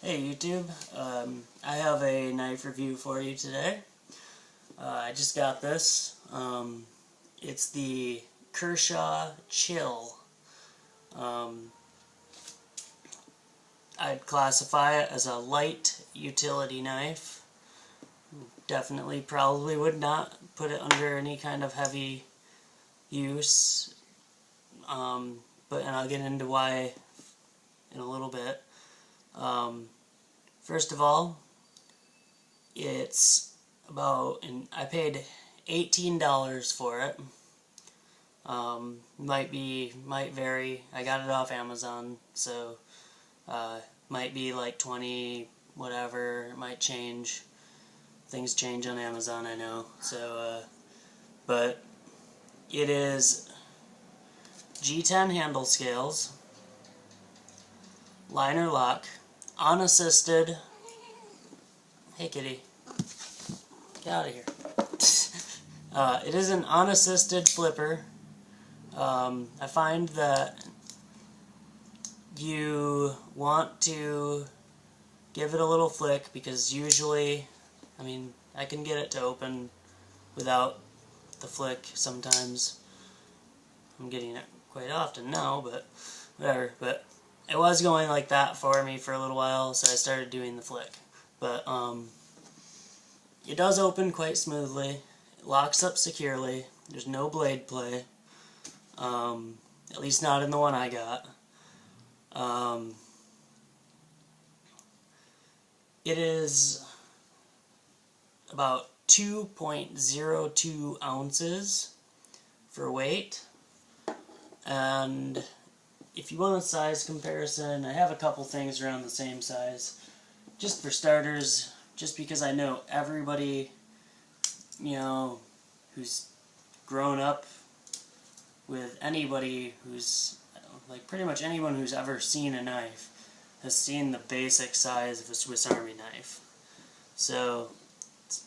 Hey YouTube, I have a knife review for you today. I just got this. It's the Kershaw Chill. I'd classify it as a light utility knife. Definitely probably would not put it under any kind of heavy use. And I'll get into why in a little bit. First of all, it's I paid $18 for it. Might vary. I got it off Amazon, so might be like 20, whatever. It might change. Things change on Amazon, I know. So, but it is G10 handle scales, liner lock, unassisted. Hey kitty, get out of here. It is an unassisted flipper. I find that you want to give it a little flick because usually, I can get it to open without the flick sometimes. I'm getting it quite often now, but whatever. But it was going like that for me for a little while, so I started doing the flick. But it does open quite smoothly. It locks up securely. There's no blade play. At least not in the one I got. It is about 2.02 ounces for weight. And if you want a size comparison, I have a couple things around the same size. Just for starters, just because I know everybody, who's grown up with anybody who's, pretty much anyone who's ever seen a knife has seen the basic size of a Swiss Army knife. So, it's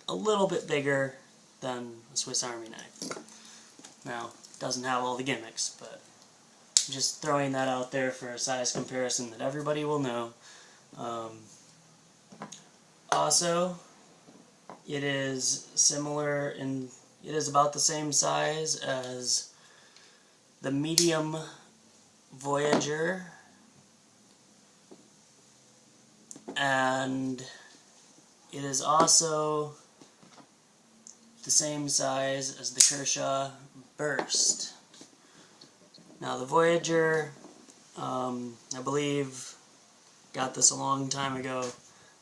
a little bit bigger than a Swiss Army knife. Now, it doesn't have all the gimmicks, but I'm just throwing that out there for a size comparison that everybody will know. Also, it is similar in, it is about the same size as the medium Voyager, and it is also the same size as the Kershaw Burst. Now the Voyager, I believe, got this a long time ago,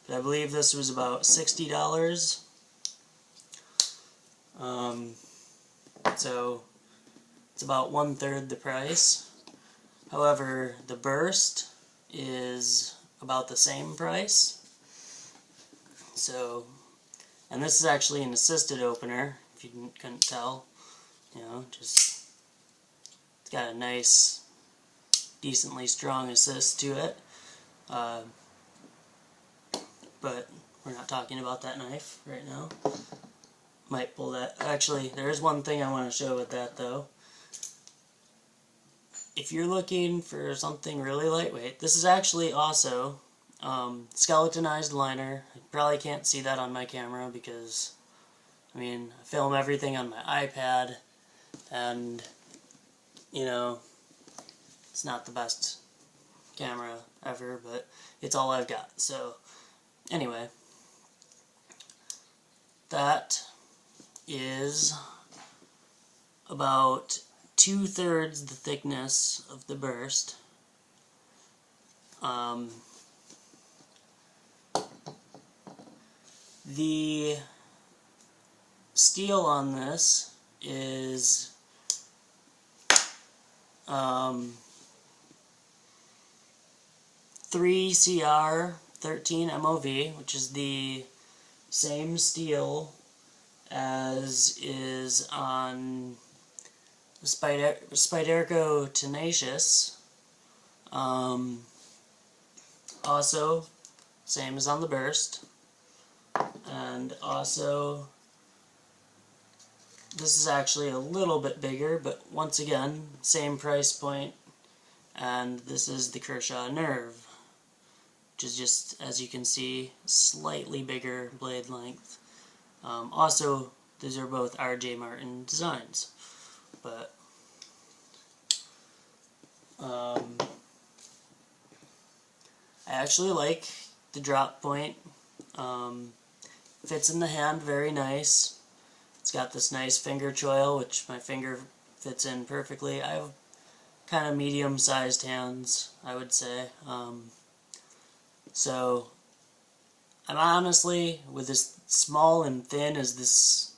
but I believe this was about $60. So it's about 1/3 the price. However, the Burst is about the same price. So, and this is actually an assisted opener, if you couldn't tell. It's got a nice, decently strong assist to it. But we're not talking about that knife right now. Might pull that. Actually, there is one thing I want to show with that though. If you're looking for something really lightweight, this is actually also skeletonized liner. You probably can't see that on my camera because, I film everything on my iPad, and, it's not the best camera ever, but it's all I've got. So, anyway, that is about 2/3 the thickness of the Burst. The steel on this is 3CR13 MOV, which is the same steel as is on the Spyderco Tenacious. Also, same as on the Burst. And also, this is actually a little bit bigger, but once again, same price point. And this is the Kershaw Nerve, which is just, as you can see, slightly bigger blade length. Also, these are both R.J. Martin designs, but I actually like the drop point. Fits in the hand very nice. It's got this nice finger choil, which my finger fits in perfectly. I have kind of medium-sized hands, I would say. So, I'm honestly, with as small and thin as this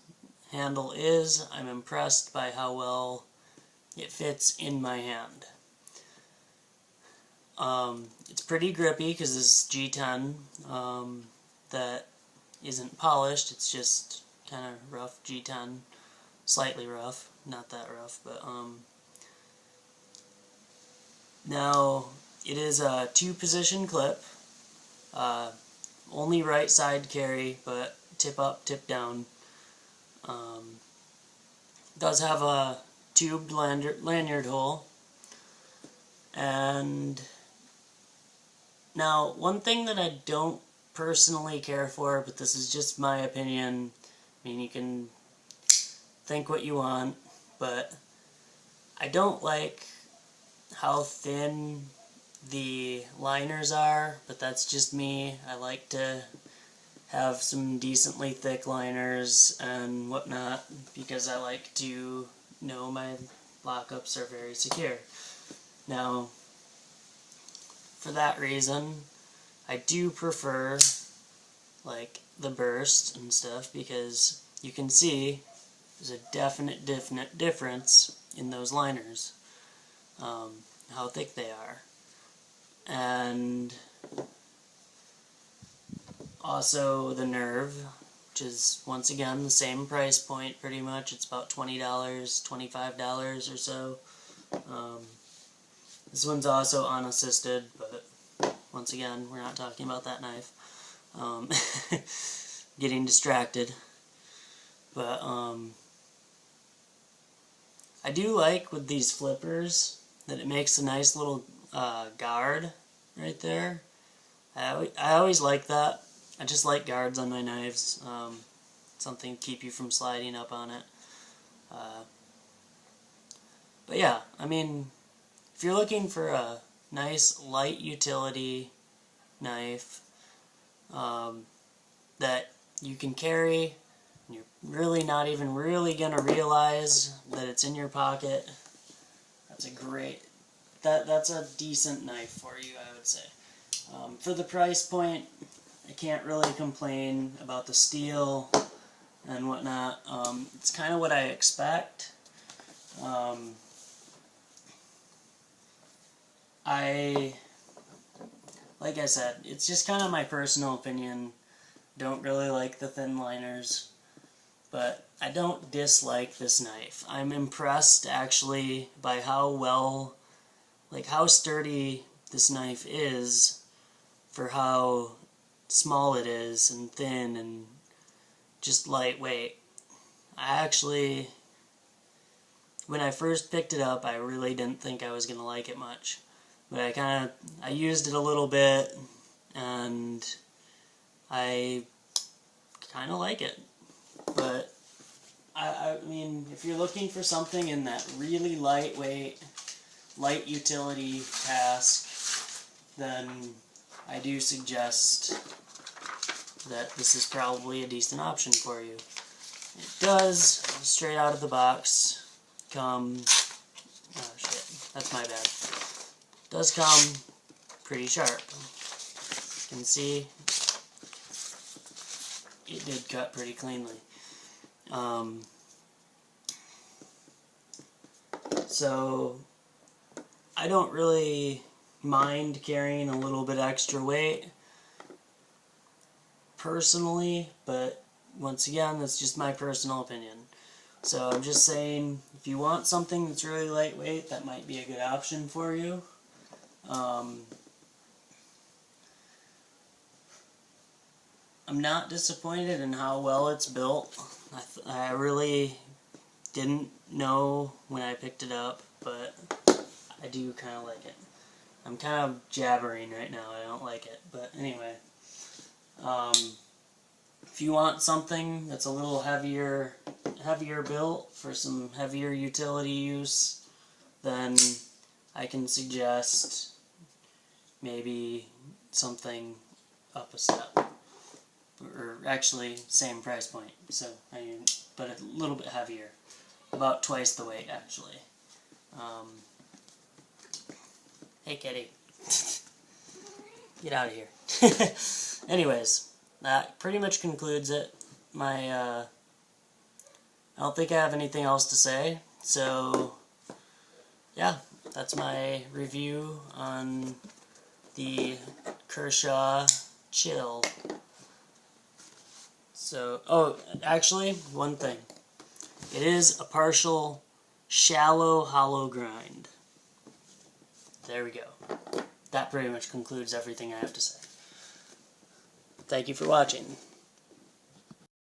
handle is, I'm impressed by how well it fits in my hand. It's pretty grippy because this is G10 that isn't polished. It's just kind of rough G10, slightly rough, not that rough, but now it is a 2-position clip, only right side carry, but tip up, tip down. Does have a tubed lanyard hole, and now one thing that I don't personally care for, but this is just my opinion, I mean, you can think what you want, but I don't like how thin the liners are, but that's just me. I like to have some decently thick liners and whatnot because I like to know my lockups are very secure. Now, for that reason, I do prefer like the burst and stuff because you can see there's a definite difference in those liners, how thick they are. And also the Nerve, which is once again the same price point pretty much. It's about $20, $25 or so. This one's also unassisted, but once again, we're not talking about that knife. Getting distracted. But I do like with these flippers that it makes a nice little guard right there. I always like that. I just like guards on my knives. Something to keep you from sliding up on it. But yeah, I mean, if you're looking for a nice light utility knife that you can carry, and you're really not even really gonna realize that it's in your pocket, that's a great, that's a decent knife for you, I would say. For the price point, I can't really complain about the steel and whatnot. It's kind of what I expect. Like I said, it's just kind of my personal opinion. Don't really like the thin liners, but I don't dislike this knife. I'm impressed actually by how well, like how sturdy this knife is for how small it is and thin and just lightweight. I actually, when I first picked it up, I really didn't think I was going to like it much. But I used it a little bit, and I kind of like it. But, I mean, if you're looking for something in that really lightweight, light utility task, then I do suggest that this is probably a decent option for you. It does, straight out of the box, come... Oh shit, that's my bad. Does come pretty sharp. You can see it did cut pretty cleanly. So I don't really mind carrying a little bit extra weight personally, but once again, that's just my personal opinion. So I'm just saying, if you want something that's really lightweight, that might be a good option for you. I'm not disappointed in how well it's built. I really didn't know when I picked it up, but I do kind of like it. I'm kind of jabbering right now. I don't like it. But anyway, if you want something that's a little heavier built for some heavier utility use, then I can suggest maybe something up a step. Or actually, same price point. So, I mean, but a little bit heavier. About twice the weight, actually. Hey, kitty. Get out of here. Anyways, that pretty much concludes it. I don't think I have anything else to say. So, yeah, that's my review on the Kershaw Chill. So, oh, actually, one thing. It is a partial shallow hollow grind. There we go. That pretty much concludes everything I have to say. Thank you for watching.